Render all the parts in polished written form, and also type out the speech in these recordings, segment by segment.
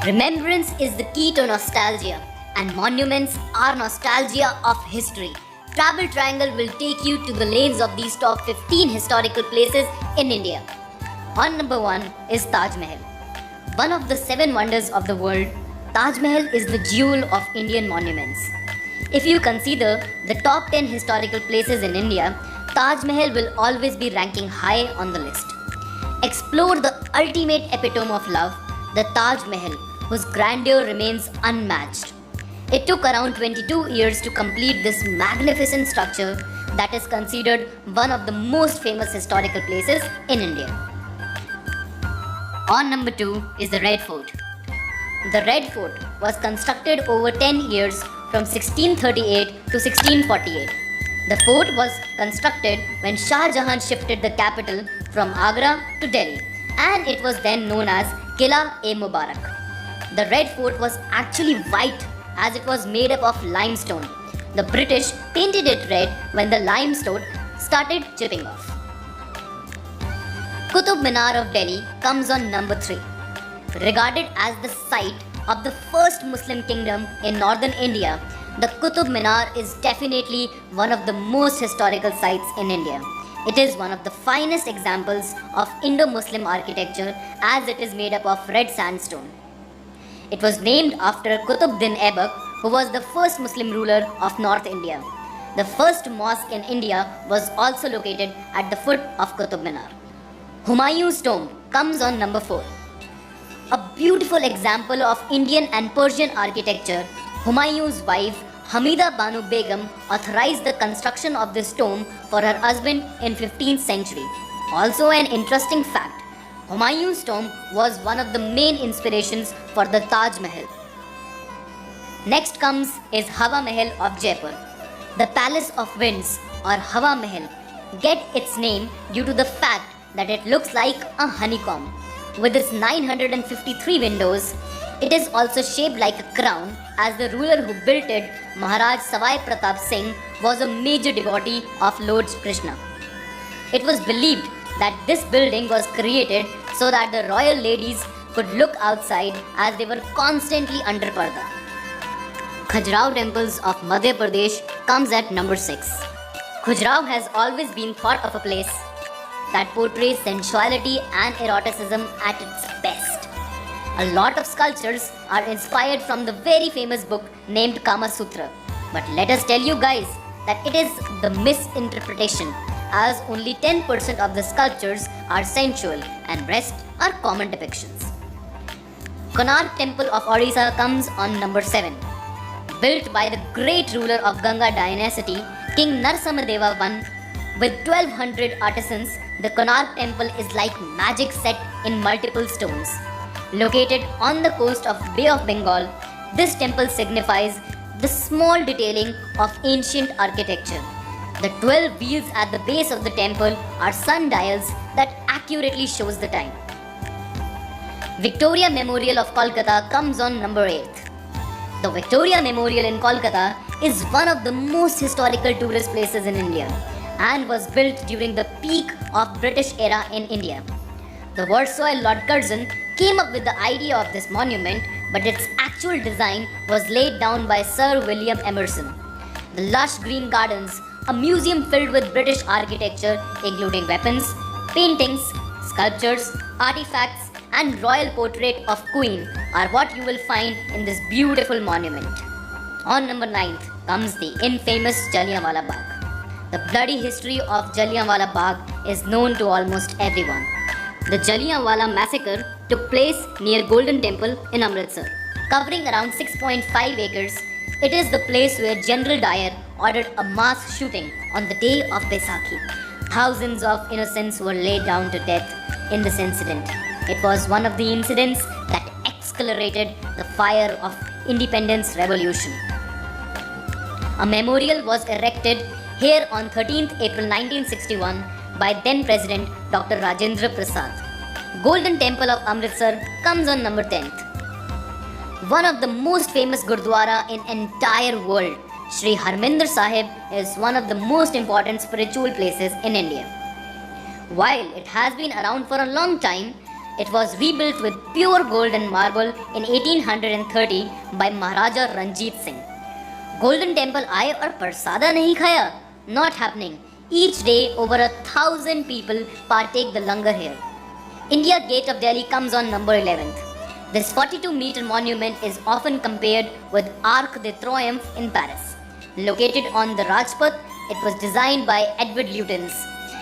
Remembrance is the key to nostalgia, and monuments are nostalgia of history. Travel Triangle will take you to the lanes of these top 15 historical places in India. On number 1 is Taj Mahal. One of the 7 wonders of the world, Taj Mahal is the jewel of Indian monuments. If you consider the top 10 historical places in India, Taj Mahal will always be ranking high on the list. Explore the ultimate epitome of love, the Taj Mahal, whose grandeur remains unmatched. It took around 22 years to complete this magnificent structure that is considered one of the most famous historical places in India. On number 2 is the Red Fort. The Red Fort was constructed over 10 years from 1638 to 1648. The fort was constructed when Shah Jahan shifted the capital from Agra to Delhi, and it was then known as Qila-e-Mubarak. The Red Fort was actually white as it was made up of limestone. The British painted it red when the limestone started chipping off. Qutub Minar of Delhi comes on number 3. Regarded as the site of the first Muslim kingdom in northern India, the Qutub Minar is definitely one of the most historical sites in India. It is one of the finest examples of Indo-Muslim architecture as it is made up of red sandstone. It was named after Qutbuddin Aibak, who was the first Muslim ruler of North India. The first mosque in India was also located at the foot of Qutub Minar. Humayun's tomb comes on number 4. A beautiful example of Indian and Persian architecture, Humayun's wife Hamida Banu Begum authorized the construction of this tomb for her husband in 15th century. Also an interesting fact, Humayun's tomb was one of the main inspirations for the Taj Mahal. Next comes is Hawa Mahal of Jaipur. The Palace of Winds or Hawa Mahal get its name due to the fact that it looks like a honeycomb. With its 953 windows, it is also shaped like a crown as the ruler who built it, Maharaj Savai Pratap Singh, was a major devotee of Lord Krishna. It was believed that this building was created so that the royal ladies could look outside as they were constantly under parda. Khajuraho temples of Madhya Pradesh comes at number 6. Khajuraho has always been thought of a place that portrays sensuality and eroticism at its best. A lot of sculptures are inspired from the very famous book named Kama Sutra. But let us tell you guys that it is the misinterpretation, as only 10% of the sculptures are sensual and rest are common depictions. Konark Temple of Odisha comes on number 7. Built by the great ruler of Ganga dynasty, King Narasimha I, with 1200 artisans, the Konark Temple is like magic set in multiple stones. Located on the coast of Bay of Bengal, this temple signifies the small detailing of ancient architecture. The 12 wheels at the base of the temple are sundials that accurately shows the time. Victoria Memorial of Kolkata comes on number 8. The Victoria Memorial in Kolkata is one of the most historical tourist places in India and was built during the peak of British era in India. The Viceroy Lord Curzon came up with the idea of this monument, but its actual design was laid down by Sir William Emerson. The lush green gardens, a museum filled with British architecture including weapons, paintings, sculptures, artifacts and royal portrait of Queen are what you will find in this beautiful monument. On number 9 comes the infamous Jallianwala Bagh. The bloody history of Jallianwala Bagh is known to almost everyone. The Jallianwala massacre took place near Golden Temple in Amritsar. Covering around 6.5 acres, it is the place where General Dyer ordered a mass shooting on the day of Baisakhi. Thousands of innocents were laid down to death in this incident. It was one of the incidents that accelerated the fire of independence revolution. A memorial was erected here on 13th April 1961 by then President Dr. Rajendra Prasad. Golden Temple of Amritsar comes on number 10th. One of the most famous Gurdwara in entire world, Sri Harmandir Sahib, is one of the most important spiritual places in India. While it has been around for a long time, It was rebuilt with pure gold and marble in 1830 by Maharaja Ranjit Singh. Golden Temple आए और प्रसादा नहीं खाया? Not happening. Each day over 1,000 people partake the langar here. India Gate of Delhi comes on number 11th. This 42-meter monument is often compared with Arc de Triomphe in Paris. Located on the Rajpath, it was designed by Edward Lutyens,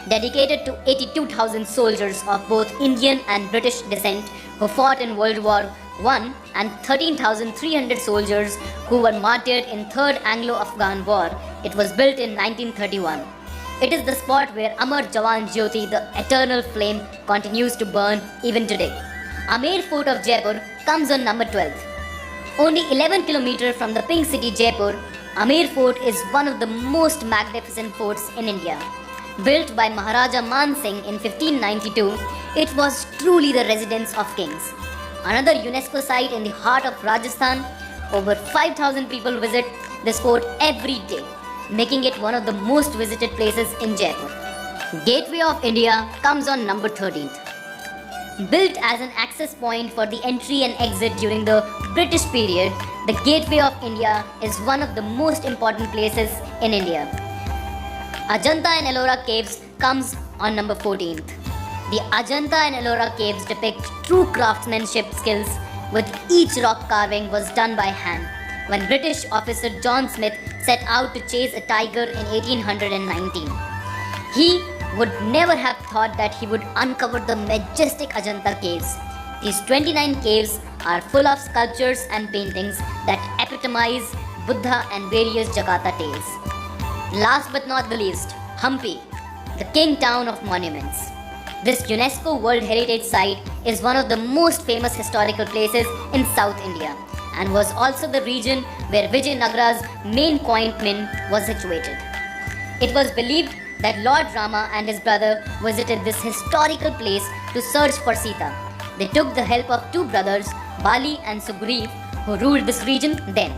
dedicated to 82,000 soldiers of both Indian and British descent who fought in World War I and 13,300 soldiers who were martyred in Third Anglo-Afghan War. It was built in 1931. It is the spot where Amar Jawan Jyoti, the eternal flame, continues to burn even today. Amer Fort of Jaipur comes on number 12. Only 11 km from the Pink City, Jaipur, Amer Fort is one of the most magnificent forts in India. Built by Maharaja Man Singh in 1592, it was truly the residence of kings. Another UNESCO site in the heart of Rajasthan, over 5,000 people visit this fort every day, making it one of the most visited places in Jaipur. Gateway of India comes on number 13th. Built as an access point for the entry and exit during the British period, the Gateway of India is one of the most important places in India. Ajanta and Ellora Caves comes on number 14th. The Ajanta and Ellora Caves depict true craftsmanship skills, with each rock carving was done by hand when British officer John Smith set out to chase a tiger in 1819. He would never have thought that he would uncover the majestic Ajanta caves. These 29 caves are full of sculptures and paintings that epitomize Buddha and various Jakarta tales. Last but not the least, Hampi, the king town of monuments. This UNESCO World Heritage Site is one of the most famous historical places in South India and was also the region where Vijayanagara's main coin mint was situated. It was believed that Lord Rama and his brother visited this historical place to search for Sita. They took the help of two brothers, Bali and Sugriv, who ruled this region then.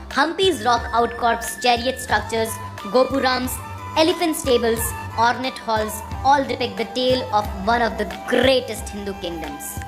Hampi's rock outcrops, chariot structures, gopurams, elephant stables, ornate halls all depict the tale of one of the greatest Hindu kingdoms.